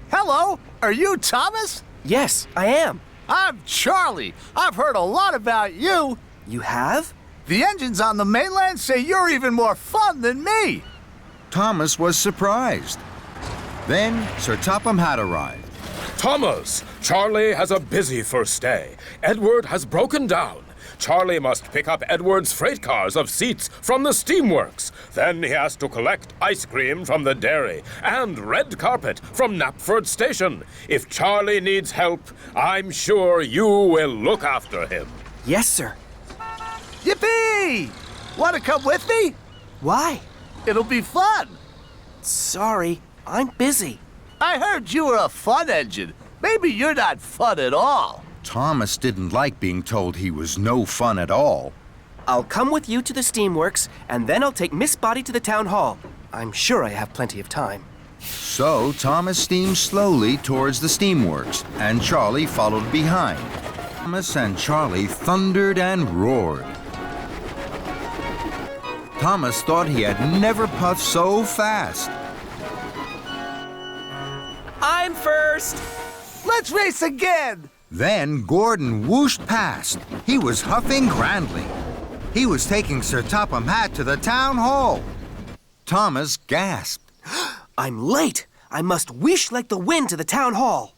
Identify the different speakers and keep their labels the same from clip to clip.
Speaker 1: Hello, are you Thomas?
Speaker 2: Yes, I am.
Speaker 1: I'm Charlie. I've heard a lot about you.
Speaker 2: You have?
Speaker 1: The engines on the mainland say you're even more fun than me.
Speaker 3: Thomas was surprised. Then Sir Topham Hatt arrived.
Speaker 4: Thomas, Charlie has a busy first day. Edward has broken down. Charlie must pick up Edward's freight cars of seats from the steamworks. Then he has to collect ice cream from the dairy and red carpet from Knapford Station. If Charlie needs help, I'm sure you will look after him.
Speaker 2: Yes, sir.
Speaker 1: Yippee! Want to come with me?
Speaker 2: Why?
Speaker 1: It'll be fun.
Speaker 2: Sorry, I'm busy.
Speaker 1: I heard you were a fun engine. Maybe you're not fun at all.
Speaker 3: Thomas didn't like being told he was no fun at all.
Speaker 2: I'll come with you to the steamworks, and then I'll take Miss Spotty to the town hall. I'm sure I have plenty of time.
Speaker 3: So Thomas steamed slowly towards the steamworks, and Charlie followed behind. Thomas and Charlie thundered and roared. Thomas thought he had never puffed so fast.
Speaker 2: I'm first!
Speaker 1: Let's race again.
Speaker 3: Then Gordon whooshed past. He was huffing grandly. He was taking Sir Topham Hatt to the town hall. Thomas gasped.
Speaker 2: I'm late. I must whoosh like the wind to the town hall.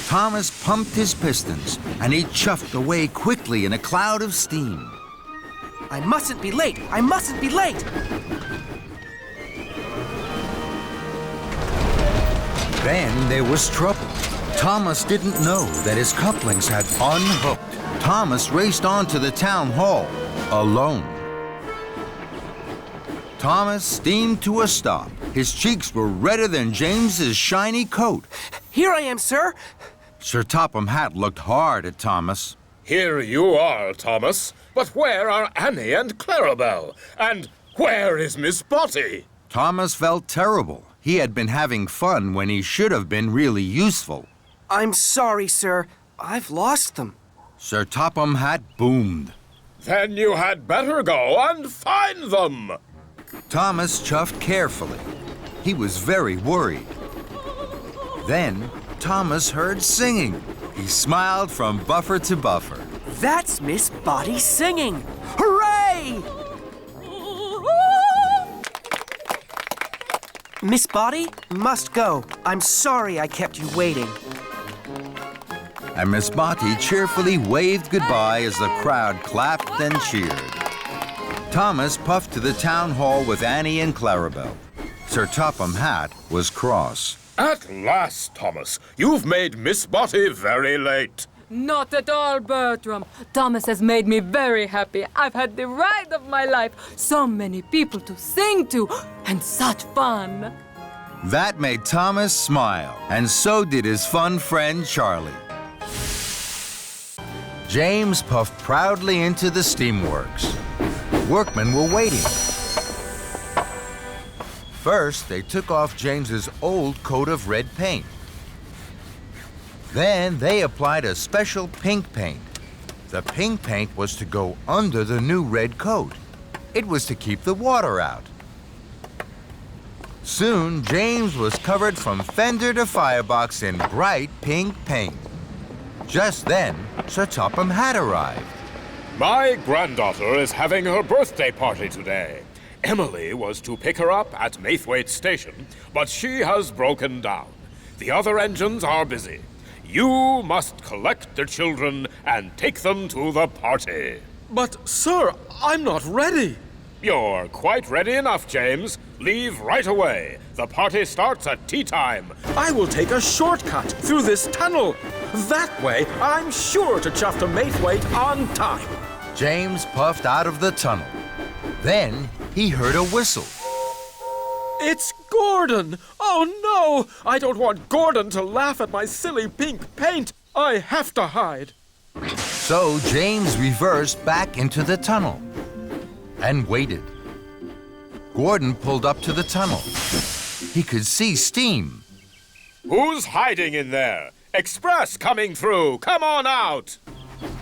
Speaker 3: Thomas pumped his pistons, and he chuffed away quickly in a cloud of steam.
Speaker 2: I mustn't be late. I mustn't be late.
Speaker 3: Then there was trouble. Thomas didn't know that his couplings had unhooked. Thomas raced on to the town hall, alone. Thomas steamed to a stop. His cheeks were redder than James's shiny coat.
Speaker 2: Here I am, sir.
Speaker 3: Sir Topham Hatt looked hard at Thomas.
Speaker 4: Here you are, Thomas. But where are Annie and Clarabelle? And where is Miss Spotty?
Speaker 3: Thomas felt terrible. He had been having fun when he should have been really useful.
Speaker 2: I'm sorry, sir. I've lost them.
Speaker 3: Sir Topham Hatt boomed.
Speaker 4: Then you had better go and find them.
Speaker 3: Thomas chuffed carefully. He was very worried. Then Thomas heard singing. He smiled from buffer to buffer.
Speaker 2: That's Miss Spotty singing. Hooray! Miss Spotty, must go. I'm sorry I kept you waiting.
Speaker 3: And Miss Spotty cheerfully waved goodbye as the crowd clapped and cheered. Thomas puffed to the town hall with Annie and Clarabelle. Sir Topham Hatt was cross.
Speaker 4: At last, Thomas. You've made Miss Spotty very late.
Speaker 5: Not at all, Bertram. Thomas has made me very happy. I've had the ride of my life. So many people to sing to, and such fun.
Speaker 3: That made Thomas smile, and so did his fun friend Charlie. James puffed proudly into the steamworks. Workmen were waiting. First, they took off James's old coat of red paint. Then they applied a special pink paint. The pink paint was to go under the new red coat. It was to keep the water out. Soon, James was covered from fender to firebox in bright pink paint. Just then, Sir Topham Hatt arrived.
Speaker 4: My granddaughter is having her birthday party today. Emily was to pick her up at Maithwaite Station, but she has broken down. The other engines are busy. You must collect the children and take them to the party.
Speaker 6: But, sir, I'm not ready.
Speaker 4: You're quite ready enough, James. Leave right away. The party starts at tea time.
Speaker 6: I will take a shortcut through this tunnel. That way, I'm sure to chuff to Maithwaite on time.
Speaker 3: James puffed out of the tunnel. Then he heard a whistle.
Speaker 6: It's Gordon! Oh no! I don't want Gordon to laugh at my silly pink paint. I have to hide.
Speaker 3: So James reversed back into the tunnel and waited. Gordon pulled up to the tunnel. He could see steam.
Speaker 4: Who's hiding in there? Express coming through. Come on out.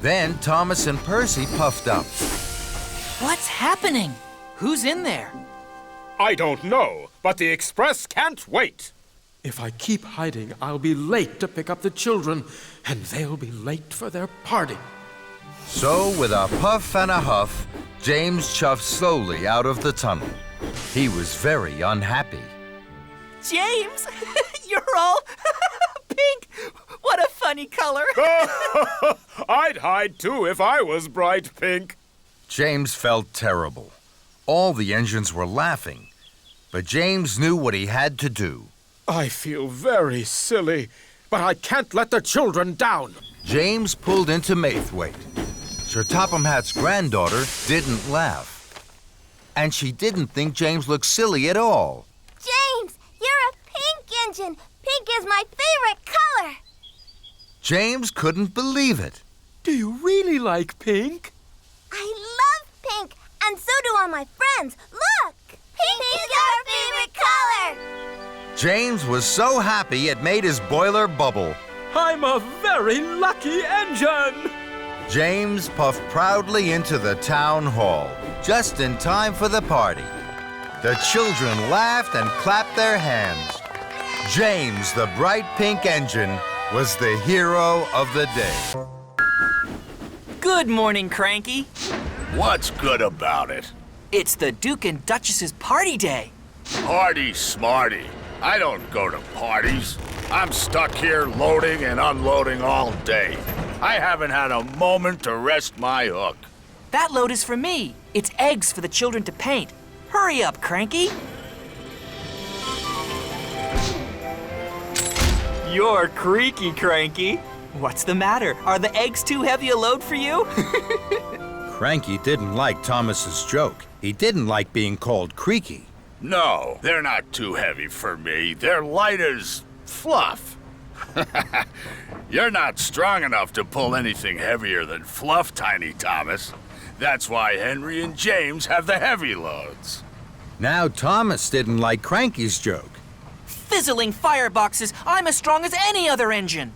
Speaker 3: Then Thomas and Percy puffed up.
Speaker 7: What's happening? Who's in there?
Speaker 4: I don't know, but the express can't wait.
Speaker 6: If I keep hiding, I'll be late to pick up the children, and they'll be late for their party.
Speaker 3: So, with a puff and a huff, James chuffed slowly out of the tunnel. He was very unhappy.
Speaker 2: James, you're all pink. What a funny color.
Speaker 4: I'd hide too if I was bright pink.
Speaker 3: James felt terrible. All the engines were laughing, but James knew what he had to do.
Speaker 6: I feel very silly, but I can't let the children down.
Speaker 3: James pulled into Maithwaite. Sir Topham Hatt's granddaughter didn't laugh. And she didn't think James looked silly at all.
Speaker 8: James, you're a pink engine. Pink is my favorite color.
Speaker 3: James couldn't believe it.
Speaker 6: Do you really like pink?
Speaker 8: I love pink, and so do all my friends. Look! Pink is our favorite color!
Speaker 3: James was so happy it made his boiler bubble.
Speaker 6: I'm a very lucky engine!
Speaker 3: James puffed proudly into the town hall, just in time for the party. The children laughed and clapped their hands. James, the bright pink engine, was the hero of the day.
Speaker 7: Good morning, Cranky.
Speaker 1: What's good about it?
Speaker 7: It's the Duke and Duchess's party day.
Speaker 1: Party smarty. I don't go to parties. I'm stuck here loading and unloading all day. I haven't had a moment to rest my hook.
Speaker 7: That load is for me. It's eggs for the children to paint. Hurry up, Cranky. You're creaky, Cranky. What's the matter? Are the eggs too heavy a load for you?
Speaker 3: Cranky didn't like Thomas's joke. He didn't like being called creaky.
Speaker 1: No, they're not too heavy for me. They're light as fluff. You're not strong enough to pull anything heavier than fluff, Tiny Thomas. That's why Henry and James have the heavy loads.
Speaker 3: Now Thomas didn't like Cranky's joke.
Speaker 7: Fizzling fireboxes. I'm as strong as any other engine.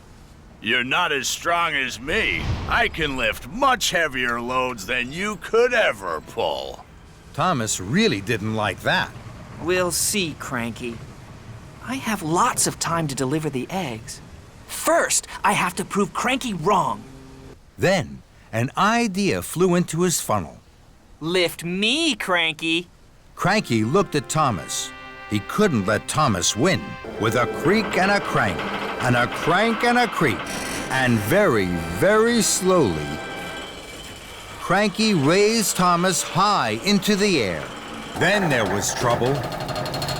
Speaker 1: You're not as strong as me. I can lift much heavier loads than you could ever pull.
Speaker 3: Thomas really didn't like that.
Speaker 7: We'll see, Cranky. I have lots of time to deliver the eggs. First, I have to prove Cranky wrong.
Speaker 3: Then, an idea flew into his funnel.
Speaker 7: Lift me, Cranky.
Speaker 3: Cranky looked at Thomas. He couldn't let Thomas win. With a creak and a crank, and a crank and a creak, and very, very slowly, Cranky raised Thomas high into the air. Then there was trouble.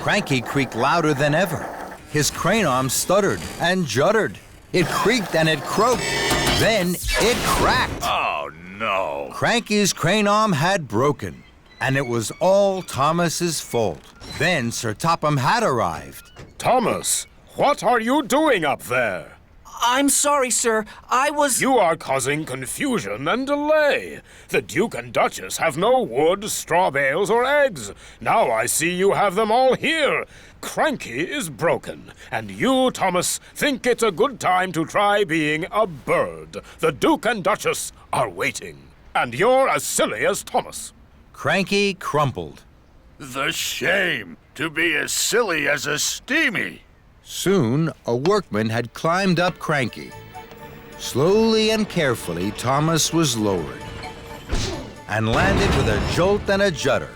Speaker 3: Cranky creaked louder than ever. His crane arm stuttered and juddered. It creaked and it croaked. Then it cracked.
Speaker 1: Oh, no.
Speaker 3: Cranky's crane arm had broken, and it was all Thomas's fault. Then Sir Topham Hatt arrived.
Speaker 4: Thomas, what are you doing up there?
Speaker 7: I'm sorry, sir. I was...
Speaker 4: You are causing confusion and delay. The Duke and Duchess have no wood, straw bales, or eggs. Now I see you have them all here. Cranky is broken, and you, Thomas, think it's a good time to try being a bird. The Duke and Duchess are waiting, and you're as silly as Thomas.
Speaker 3: Cranky crumpled.
Speaker 1: The shame to be as silly as a steamy.
Speaker 3: Soon, a workman had climbed up Cranky. Slowly and carefully, Thomas was lowered and landed with a jolt and a judder.